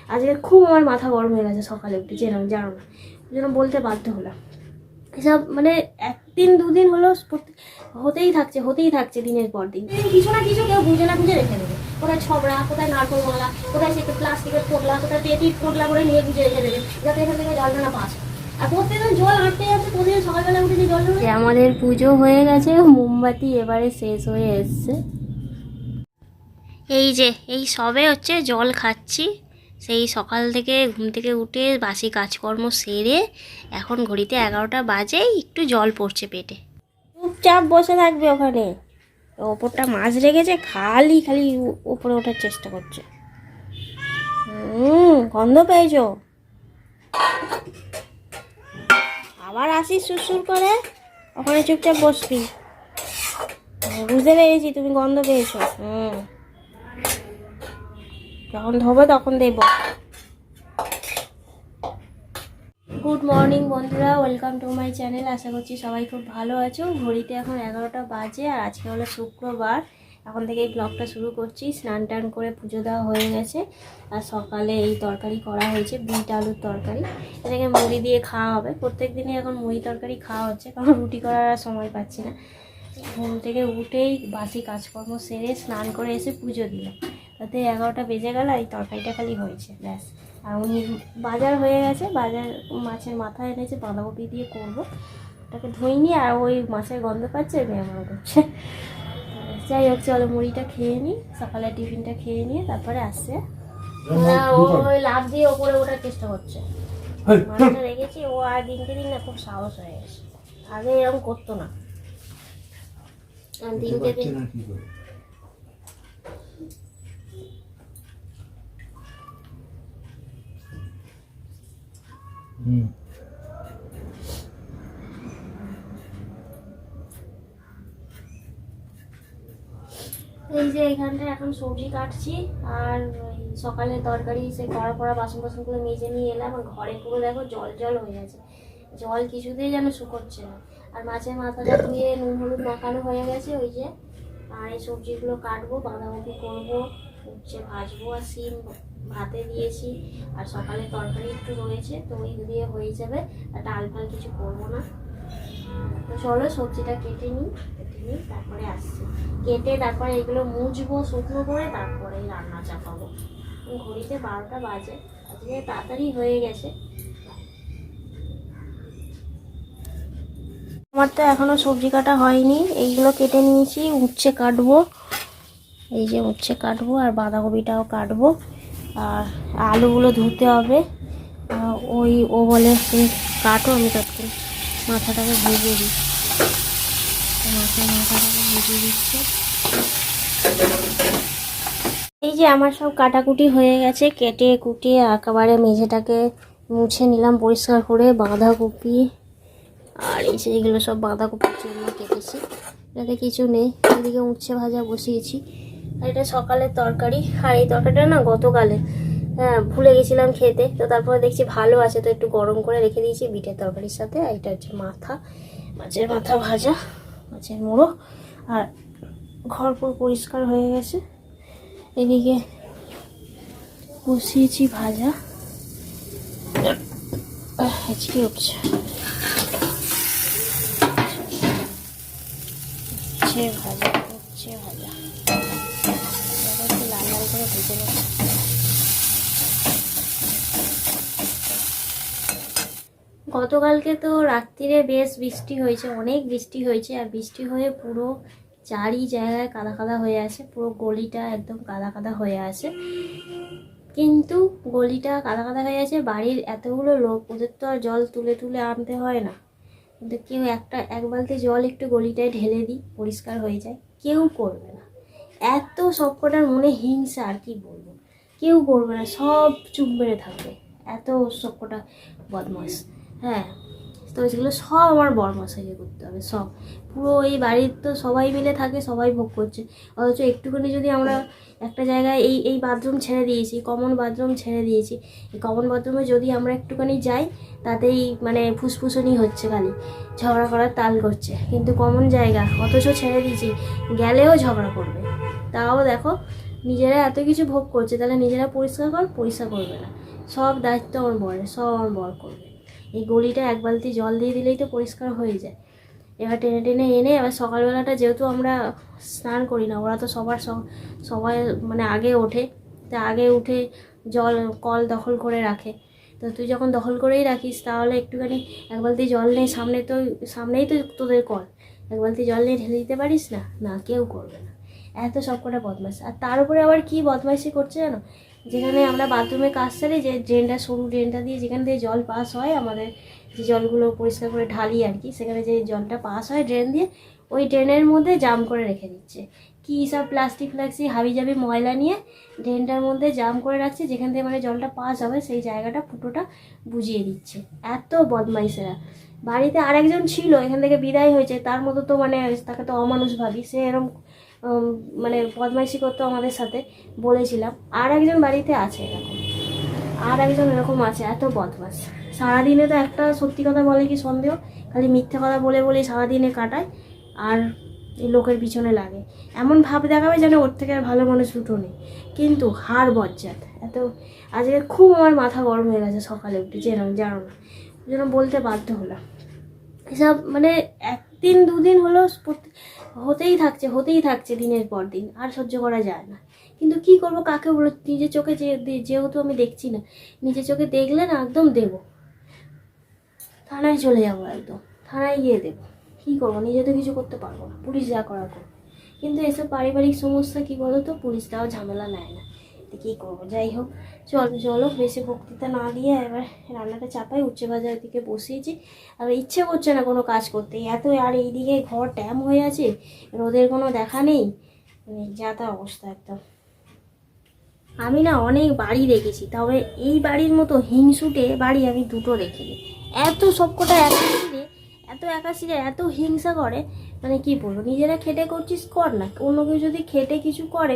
আজকে খুব আমার মাথা গরম হয়ে গেছে সকালে উঠে, জানো না, ওই জন্য বলতে বাধ্য হলাম। এসব মানে একদিন দুদিন হলো হতেই থাকছে দিনের পর দিন। কিছু না কিছু কেউ বুঝে রেখে দেবে, কোথায় ছবড়া, কোথায় নারকোল মালা, কোথায় সে প্লাস্টিকের পোটলা, কোথায় পেটির পোটলা করে নিয়ে বুঝে রেখে দেবে, যাতে এখান থেকে জলটা না পাস। আর প্রত্যেকদিন জল আটতে যাচ্ছে, প্রতিদিন সকালবেলা উঠে যে জল আমাদের পুজো হয়ে গেছে, মোমবাতি এবারে শেষ হয়ে এসছে। এই যে এই সবে হচ্ছে জল খাচ্ছি, সেই সকাল থেকে ঘুম থেকে উঠে বাসি কাজকর্ম সেরে এখন ঘড়িতে 11টা বাজে, একটু জল পড়ছে পেটে। চুপচাপ বসে থাকবে ওখানে, ওপরটা মাছ রেখেছে, খালি উপরে ওঠার চেষ্টা করছে। গন্ধ পেয়েছো? আবার আসিস সুরসুর করে, ওখানে চুপচাপ বসবি। বুঝতে পেরেছি তুমি গন্ধ পেয়েছো। যখন ধোবো তখন দেব। গুড মর্নিং বন্ধুরা, ওয়েলকাম টু মাই চ্যানেল। আশা করছি সবাই খুব ভালো আছো। ঘড়িতে এখন 11টা বাজে আর আজকে হলো শুক্রবার। এখন থেকে এই ব্লগটা শুরু করছি। স্নান টান করে পুজো দেওয়া হয়ে গেছে আর সকালে এই তরকারি করা হয়েছে, বিট আলুর তরকারি। এটাকে মুড়ি দিয়ে খাওয়া হবে। প্রত্যেক দিনই এখন মুড়ি তরকারি খাওয়া হচ্ছে, কারণ রুটি করার সময় পাচ্ছি না। ঘুম থেকে উঠেই বাসি কাজকর্ম সেরে স্নান করে এসে পুজো দিলাম, তাতে 11টা বেজে গেল। এই তরকারিটা খালি হয়েছে, ব্যাস। আর উনি বাজার হয়ে গেছে, বাজার মাছের মাথা এনেছে, বাঁধাকপি দিয়ে করবো। ওটাকে ধুইনি, আর ওই মাছের গন্ধ পাচ্ছে, মেয়ে করছে। যাই হোক, চলো মুড়িটা খেয়ে নিই, সকালে টিফিনটা খেয়ে নিয়ে তারপরে আসছে। ওই লাভ দিয়ে ওপরে ওঠার চেষ্টা করছে। মাছটা রেখেছি, ও আর দিনকে দিন না খুব সাহস হয়ে গেছে, আগে এরকম করতো না। দিনকে দিন এই যে এখানটা এখন সবজি কাটছি, আর ওই সকালে তরকারি সে কড়া বাসনগুলো মেজে নিয়ে এলাম। আর ঘরে পুরো দেখো জল হয়ে গেছে, জল কিছুতেই যেন শুকোচ্ছে না। আর মাছের মাথাটা ধুয়ে নুন হলুদ মাখানো হয়ে গেছে ওই যে। আর এই সবজিগুলো কাটবো, বাঁধাকপি করবো, উচ্ছে ভাজবো, আর সিম ভাতে দিয়েছি। আর সকালে তরকারি একটু রয়েছে, তো ওই দিয়ে হয়ে যাবে। আর ডাল ফাল কিছু করবো না। তো চলো সবজিটা কেটে নিই, তারপরে আসছি। কেটে তারপরে এগুলো মুছবো শুকনো করে, তারপরে রান্না চাপাবো। ঘড়িতে 12টা বাজে, আজকে তাড়াতাড়ি হয়ে গেছে। আমার তো এখনো সবজি কাটা হয়নি, এইগুলো কেটে নিয়েছি। উচ্ছে কাটবো, এই যে উচ্ছে কাটবো, আর বাঁধাকপিটাও কাটবো, আর আলুগুলো ধুতে হবে। ওই ও বলে তুমি কাটো, আমি তৎক্ষণ মাথাটাকে ভেজে দিই। মাথাটাকে ভেজে দিচ্ছে। এই যে আমার সব কাটাকুটি হয়ে গেছে, কেটে কুটিয়ে একেবারে মেঝেটাকে মুছে নিলাম পরিষ্কার করে। বাঁধাকপি আর এই যে এগুলো সব বাঁধাকপির জন্য কেটেছি, এটাতে কিছু নেই। এদিকে উচ্ছে ভাজা বসিয়েছি, আর এটা সকালের তরকারি। আর এই তরকারিটা না গতকালে, হ্যাঁ ভুলে গেছিলাম খেতে, তো তারপরে দেখছি ভালো আছে, তো একটু গরম করে রেখে দিয়েছি বিটের তরকারির সাথে। আর এটা হচ্ছে মাছের মাথা ভাজা, মাছের মুড়ো। আর ঘর পুরো পরিষ্কার হয়ে গেছে। এদিকে বসিয়েছি ভাজা, হেঁচকি উঠছে। ভাজা একটু লাল লাল করে ভেজে নেব। গতকালকে তো রাত্রিরে বেশ বৃষ্টি হয়েছে, অনেক বৃষ্টি হয়েছে। আর বৃষ্টি হয়ে পুরো চারি জায়গায় কাদা হয়ে আছে, পুরো গলিটা একদম কাদা হয়ে আছে। কিন্তু গলিটা কাদা হয়ে আছে, বাড়ির এতগুলো লোক, ওদের তো আর জল তুলে আনতে হয় না। কিন্তু কেউ এক বালতি জল একটু গলিটায় ঢেলে দিই, পরিষ্কার হয়ে যায়, কেউ করবে না। এত সবকটার মনে হিংসা, আর কি বলবো, কেউ করবে না, সব চুপ মেরে থাকবে। এত সবকটা বদমাস। হ্যাঁ, তো সেগুলো সব আমার বরমশাইকে করতে হবে, সব। পুরো এই বাড়ির তো সবাই মিলে থাকে, সবাই ভোগ করছে। অথচ একটুখানি যদি আমরা একটা জায়গায় এই বাথরুম ছেড়ে দিয়েছি, কমন বাথরুম ছেড়ে দিয়েছি, এই কমন বাথরুমে যদি আমরা একটুখানি যাই, তাতেই মানে ফুসফুসনি হচ্ছে, খালি ঝগড়া করার তাল করছে। কিন্তু কমন জায়গা অথচ ছেড়ে দিয়েছি, গেলেও ঝগড়া করবে। তাও দেখো নিজেরা এত কিছু ভোগ করছে, তাহলে নিজেরা পরিষ্কার করবে না। সব দায়িত্ব আমার বরের, সব আমার বর করবে। এই গলিটা এক বালতি জল দিয়ে দিলেই তো পরিষ্কার হয়ে যায়। এবার টেনে টেনে এনে, এবার সকালবেলাটা যেহেতু আমরা স্নান করি না, ওরা তো সবাই মানে আগে ওঠে, তা আগে উঠে জল কল দখল করে রাখে। তো তুই যখন দখল করেই রাখিস, তাহলে একটুখানি এক বালতি জল নেই, সামনেই তো তোদের কল, এক বালতি জল নিয়ে ঢেলে দিতে পারিস না? না, কেউ করবে না। এত সব কটা বদমাইশ। আর তার উপরে আবার কি বদমাইশি করছে জানো, যেখানে আমরা বাথরুমে কাজ সারি, যে ড্রেনটা, সরু ড্রেনটা দিয়ে যেখান দিয়ে জল পাস হয়, আমাদের যে জলগুলো পরিষ্কার করে ঢালি আর কি, সেখানে যে জলটা পাস হয় ড্রেন দিয়ে, ওই ড্রেনের মধ্যে জাম করে রেখে দিচ্ছে। কী সব প্লাস্টিক হাবিজাবি ময়লা নিয়ে ড্রেনটার মধ্যে জাম করে রাখছে, যেখান থেকে মানে জলটা পাস হবে সেই জায়গাটা, ফুটোটা বুঝিয়ে দিচ্ছে। এত বদমাইশেরা। বাড়িতে আরেকজন ছিল, এখান থেকে বিদায় হয়েছে, তার মতো তো মানে তাকে তো অমানুষ ভাবি, সে এরকম মানে বদমাইশি করতো আমাদের সাথে, বলেছিলাম। আর একজন বাড়িতে আছে এরকম, আর একজন এরকম আছে, এত বদমাস। সারাদিনে তো একটা সত্যি কথা বলে কি সন্দেহ, খালি মিথ্যে কথা বলে বলেই সারাদিনে কাটায়, আর এই লোকের পিছনে লাগে। এমন ভাব দেখাবে যেন ওর থেকে আর ভালো মানুষ দুটো নেই, কিন্তু হার বজ্জাত এত। আজকে খুব আমার মাথা গরম হয়ে গেছে সকালে উঠে, জানো না, ওই জন্য বলতে বাধ্য হলাম। এসব মানে একদিন দুদিন হলো হতেই থাকছে দিনের পর দিন, আর সহ্য করা যায় না। কিন্তু কি করব, কাকে বলো, নিজের চোখে যেহেতু আমি দেখছি না, নিজের চোখে দেখলে না একদম দেবো, থানায় চলে যাবো, একদম থানায় গিয়ে দেবো। কী করবো, নিজে তো কিছু করতে পারবো না, পুলিশ যা করার করবো। কিন্তু এসব পারিবারিক সমস্যা কী বলো তো, পুলিশটাও ঝামেলা নেয় না, কী করবো। যাই হোক, চলো বেশি বক্তৃতা না দিয়ে এবার রান্নাটা চাপাই। উচ্ছে ভাজার দিকে বসিয়েছি, আর ইচ্ছে করছে না কোনো কাজ করতে এত। আর এইদিকে ঘর ট্যাম হয়ে আছে, রোদের কোনো দেখা নেই, মানে যা তা অবস্থা একদম। আমি না অনেক বাড়ি দেখেছি, তবে এই বাড়ির মতো হিংসুটে বাড়ি আমি দুটো দেখিনি। এত সবকটা একাশিরে এত হিংসা করে, মানে কি বলবো। নিজেরা খেটে করছিস, কর না, অন্য কেউ যদি খেটে কিছু করে,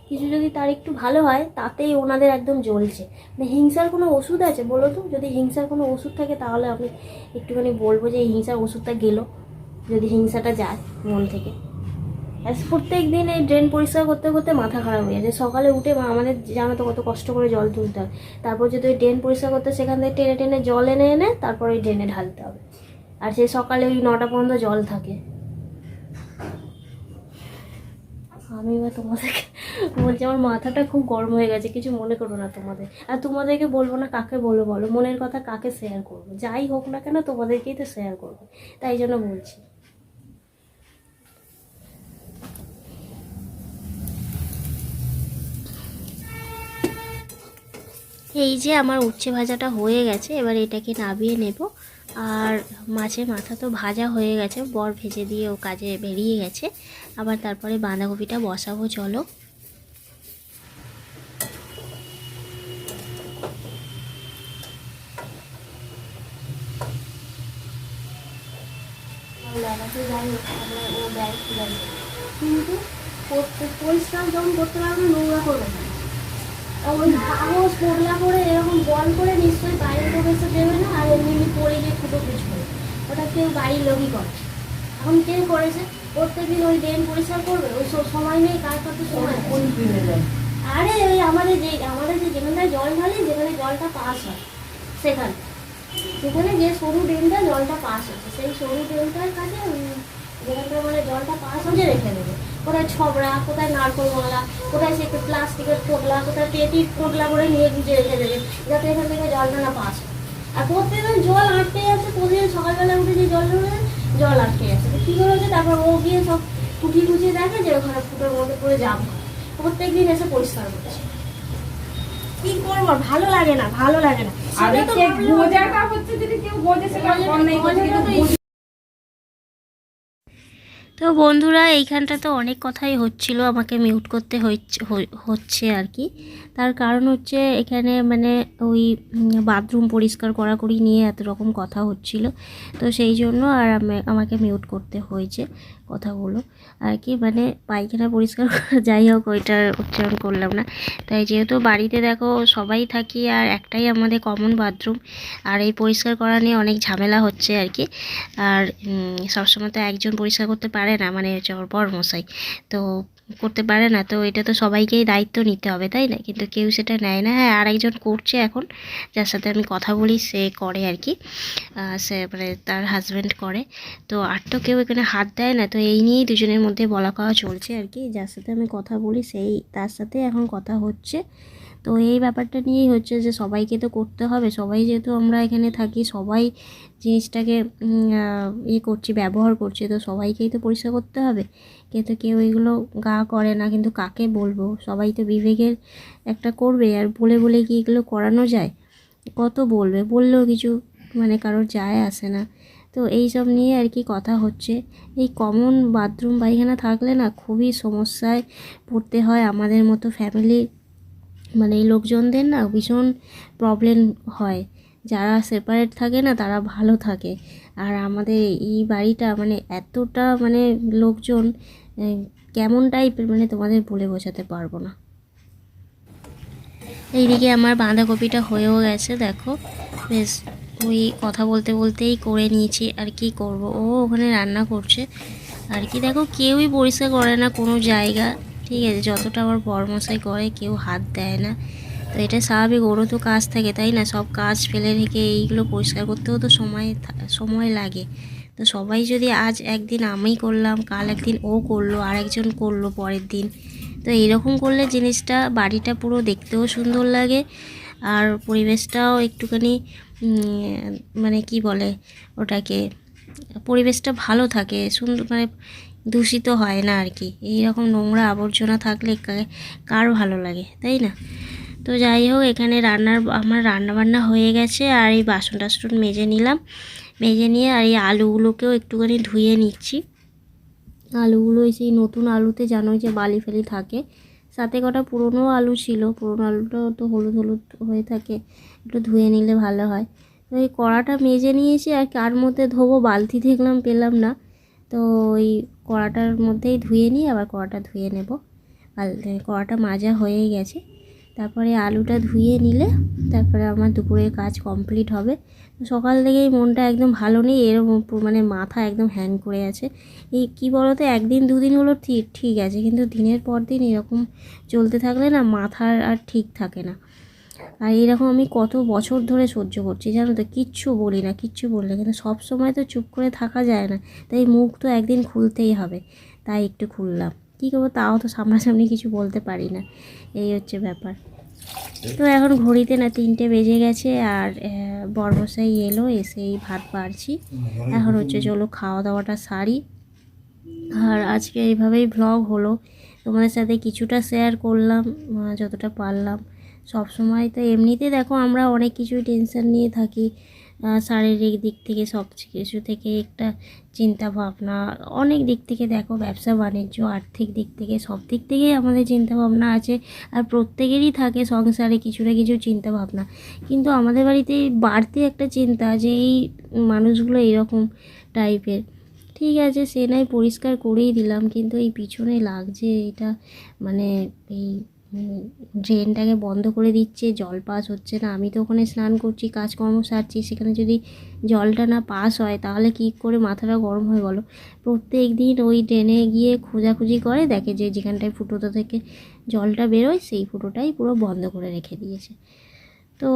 কিছু যদি তার একটু ভালো হয়, তাতেই ওনাদের একদম জ্বলছে। মানে হিংসার কোনো ওষুধ আছে বলো তো? যদি হিংসার কোনো ওষুধ থাকে, তাহলে আমি একটুখানি বলবো যে এই হিংসার ওষুধটা গেল, যদি হিংসাটা যায় মন থেকে। প্রত্যেক দিন এই ড্রেন পরিষ্কার করতে করতে মাথা খারাপ হয়ে যায়। সকালে উঠে আমাদের জানো তো কত কষ্ট করে জল তুলতে হয়, তারপর যদি ওই ড্রেন পরিষ্কার করতে, সেখান থেকে টেনে টেনে জল এনে এনে তারপর ওই ড্রেনে ঢালতে হবে, আর সেই সকালে ওই 9টা পর্যন্ত জল থাকে। আমি এবার তোমাদেরকে বলছি, আমার মাথাটা খুব গরম হয়ে গেছে, কিছু মনে করো না তোমাদের। আর তোমাদেরকে বলবো না, কাকে বলবো বলো? মনের কথা কাকে শেয়ার করবো? যাই হোক না কেন, তোমাদেরকেই তো শেয়ার করবো, তাই জন্য বলছি। এই যে আমার উচ্ছে ভাজাটা হয়ে গেছে, এবার এটাকে নামিয়ে নেব। আর মাছের মাথা তো ভাজা হয়ে গেছে, বর ভেজে দিয়ে ও কাজে বেরিয়ে গেছে। আবার তারপরে বাঁধাকপিটা বসাবো, চলো। কিন্তু পরিষ্কার যখন করতে পারবে, নোংরা করবে না। ওই কাগজ পোড়লা করে এরকম বল করে নিশ্চয়ই বাইরের লোক এসে দেবে না, আর এমনি পড়ে গিয়ে ফুটো পিছ করে, ওটা কেউ বাড়ির লোকই করে। এখন কে করেছে? প্রত্যেকদিন ওই ড্রেন পরিষ্কার করবে, ওই সময় নেই, কার কত সময়। আরে ওই আমাদের যে যেখানটায় জল ঢালি, যেখানে জলটা পাস হয়, সেখানে যে সরু ড্রেনটা জলটা পাস হচ্ছে, সেই সরু ড্রেনটার কাছে যেখানটা মানে জলটা পাস হচ্ছে রেখে দেবে। কোথায় ছবড়া, কোথায় নারকোল মালা, কোথায় সে প্লাস্টিকের পোটলা, কোথায় পেটির পোটলা করে নিয়ে গুঁজে রেখে দেবে, যাতে এখান থেকে জলটা না পাস হয়। আর প্রত্যেকদিন জল আটকে যাচ্ছে, প্রতিদিন সকালবেলা উঠে যে জল আটকে যাচ্ছে, কী করে হচ্ছে? তারপর ও গিয়ে সব কুচিয়ে দেখে যে ওখানে ফুটোর মধ্যে পড়ে জাম হয়। প্রত্যেক দিন এসে পরিষ্কার করছে। কি করবো, ভালো লাগে না। তো বন্ধুরা, এইখানটা তো অনেক কথাই হচ্ছিল, আমাকে মিউট করতে হচ্ছে আর কি। তার কারণ হচ্ছে এখানে মানে ওই বাথরুম পরিষ্কার করাকরি নিয়ে এত রকম কথা হচ্ছিল, তো সেই জন্য আর আমাকে মিউট করতে হয়েছে কথাগুলো আর কি। মানে পায়খানা পরিষ্কার যাই হোক, ওইটার উচ্চারণ করলাম না। তাই যেহেতু বাড়িতে দেখো সবাই থাকি, আর একটাই আমাদের কমন বাথরুম, আর এই পরিষ্কার করা নিয়ে অনেক ঝামেলা হচ্ছে আর কি। আর সবসময় তো একজন পরিষ্কার করতে পারে না, মানে বর মশাই। তো করতে পারে না, তো এটা তো সবাইকেই দায়িত্ব নিতে হবে, তাই না? কিন্তু কেউ সেটা নেয় না। হ্যাঁ, আরেকজন করছে এখন, যার সাথে আমি কথা বলি, সে করে আর কি, সে মানে তার হাজব্যান্ড করে। তো আর তো কেউ এখানে হাত দেয় না। তো এই নিয়েই দুজনের মধ্যে বলা কওয়া চলছে আর কি। যার সাথে আমি কথা বলি তার সাথে এখন কথা হচ্ছে। তো এই ব্যাপারটা নিয়েই হচ্ছে যে সবাইকে তো করতে হবে, সবাই যেহেতু আমরা এখানে থাকি, সবাই জিনিসটাকে করছি, ব্যবহার করছি, তো সবাইকেই তো পরিষ্কার করতে হবে। কিন্তু কেউ এগুলো করে না, কিন্তু কাকে বলবো? সবাই তো বিবেকের একটা করবে, আর বলে বলে কি এগুলো করানো যায়? কত বলবে, বললেও কিছু মানে কারোর যায় আসে না। তো এই সব নিয়ে আর কি কথা হচ্ছে। এই কমন বাথরুম পায়খানা থাকলে না খুবই সমস্যায় পড়তে হয় আমাদের মতো ফ্যামিলি, মানে এই লোকজনদের না ভীষণ প্রবলেম হয়। যারা সেপারেট থাকে না তারা ভালো থাকে, আর আমাদের এই বাড়িটা মানে এতটা মানে লোকজন কেমন টাইপের, মানে তোমাদের বলে বোঝাতে পারবো না। এইদিকে আমার বাঁধাকপিটা হয়েও গেছে, দেখো বেশ, ওই কথা বলতে বলতেই করে নিয়েছি। আর কি করব, ও ওখানে রান্না করছে আর কি। দেখো কেউই পরিষ্কার করে না কোনো জায়গা, ঠিক আছে? যতটা আমার বরমশাই করে, কেউ হাত দেয় না। তো এটা স্বাভাবিক, ওরও তো কাজ থাকে, তাই না? সব কাজ ফেলে রেখে এইগুলো পরিষ্কার করতেও তো সময় লাগে। তো সবাই যদি আজ একদিন আমি করলাম, কাল একদিন ও করলো, আর একজন করলো পরের দিন, তো এইরকম করলে জিনিসটা বাড়িটা পুরো দেখতেও সুন্দর লাগে, আর পরিবেশটাও একটুখানি মানে কি বলে ওটাকে, পরিবেশটা ভালো থাকে, সুন্দর, মানে দূষিত হয় না আর কি। এইরকম নোংরা আবর্জনা থাকলে কার ভালো লাগে, তাই না? তো যাই হোক, এখানে আমার রান্নাবান্না হয়ে গেছে, আর এই বাসন টাসন মেজে নিলাম, মেজে নিয়ে আর এই আলুগুলোকেও একটুখানি ধুয়ে নিচ্ছি। আলুগুলো সেই নতুন আলুতে জানোই যে বালি ফালি থাকে, সাথে কটা পুরনো আলু ছিল, পুরনো আলুটাও তো হলুদ হলুদ হয়ে থাকে, একটু ধুয়ে নিলে ভালো হয়। তো এই কড়াটা মেজে নিয়েছি, আর কার মধ্যে ধোবো বালতি দেখলাম, পেলাম না, তো ওই কড়াটার মধ্যেই ধুয়ে নিই, আবার কড়াটা ধুয়ে নেব। কড়াটা মাজা হয়েই গেছে, তারপরে আলুটা ধুয়ে নিলে তারপরে আমার দুপুরের কাজ কমপ্লিট হবে। সকাল থেকেই মনটা একদম ভালো নেই, এরকম মানে মাথা একদম হ্যাং করে আছে। এই কী বলো তো, একদিন দুদিন হলো ঠিক আছে, কিন্তু দিনের পর দিন এরকম চলতে থাকলে না মাথার আর ঠিক থাকে না। আর এরকম আমি কত বছর ধরে সহ্য করছি, জানো তো, কিচ্ছু বলি না, কিচ্ছু বললে, কিন্তু সব সময় তো চুপ করে থাকা যায় না, তাই মুখ তো একদিন খুলতেই হবে। তাই একটু খুললাম, কী করবো, তাও তো সামনাসামনি কিছু বলতে পারি না, এই হচ্ছে ব্যাপার। তো এখন ঘড়িতে না 3টে বেজে গেছে, আর বরমশাই এলো, এসেই ভাত বাড়ছি। এখন হচ্ছে চলো খাওয়া দাওয়াটা সারি। আর আজকে এইভাবেই ভ্লগ হলো, তোমাদের সাথে কিছুটা শেয়ার করলাম যতটা পারলাম। সব সময় তো এমনিতে দেখো আমরা অনেক কিছুই টেনশন নিয়ে থাকি, শারীরিক দিক থেকে সব কিছু থেকে একটা চিন্তা ভাবনা, অনেক দিক থেকে দেখো, ব্যবসা বাণিজ্য, আর্থিক দিক থেকে, সব দিক থেকেই আমাদের চিন্তা ভাবনা আছে, আর প্রত্যেকেরই থাকে সংসারে কিছু না কিছু চিন্তা ভাবনা। কিন্তু আমাদের বাড়িতে বাড়তি একটা চিন্তা যে এই মানুষগুলো এরকম টাইপের। ঠিক আছে, সে নয় পরিষ্কার করেই দিলাম, কিন্তু এই পিছনে লাগছে এটা, মানে এই ড্রেনটাকে বন্ধ করে দিচ্ছে, জল পাস হচ্ছে না। আমি তো ওখানে স্নান করছি, কাজকর্ম সারছি, সেখানে যদি জলটা না পাস হয় তাহলে কি করে মাথাটা গরম হয়ে গেল। প্রত্যেক দিন ওই ড্রেনে গিয়ে খোঁজাখুঁজি করে, দেখে যে যেখানটায় ফুটোটা থেকে জলটা বেরোয় সেই ফুটোটাই পুরো বন্ধ করে রেখে দিয়েছে। তো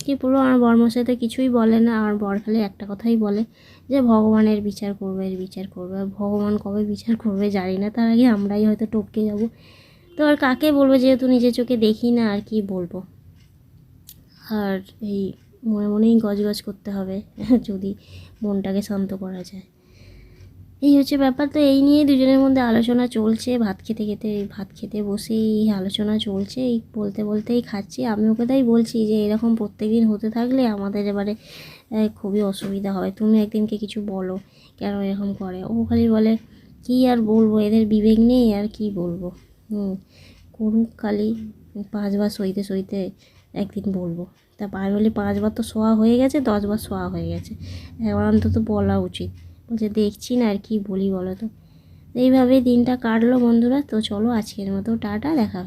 কি পুরো আমার বরমশাই তো কিছুই বলে না, আমার বর খালি একটা কথাই বলে যে ভগবানের বিচার করবে, এর বিচার করবে। ভগবান কবে বিচার করবে জানি না, তার আগে আমরাই হয়তো টপকে যাব। তো আর কাকে বলবো, যেহেতু নিজের চোখে দেখি না, আর কি বলবো। আর এই মনে মনেই গজগজ করতে হবে যদি মনটাকে শান্ত করা যায়। এই হচ্ছে ব্যাপার। তো এই নিয়ে দুজনের মধ্যে আলোচনা চলছে, ভাত খেতে বসেই এই আলোচনা চলছে, এই বলতে বলতেই খাচ্ছি। আমি ওকে তাই বলছি যে এরকম প্রত্যেকদিন হতে থাকলে আমাদের এবারে খুবই অসুবিধা হয়, তুমি একদিনকে কিছু বলো, কেন এরকম করে। ও খালি বলে কী আর বলবো, এদের বিবেক নেই, আর কি বলবো। করুক খালি, 5বার সইতে সইতে একদিন বলবো। তা বলি 5বার তো শোয়া হয়ে গেছে, 10বার শোয়া হয়ে গেছে, এবার অন্তত বলা উচিত। বলছে দেখছি না আর কি বলি বলো তো। এইভাবেই দিনটা কাটলো বন্ধুরা। তো চলো আজকের মতো টাটা, দেখা।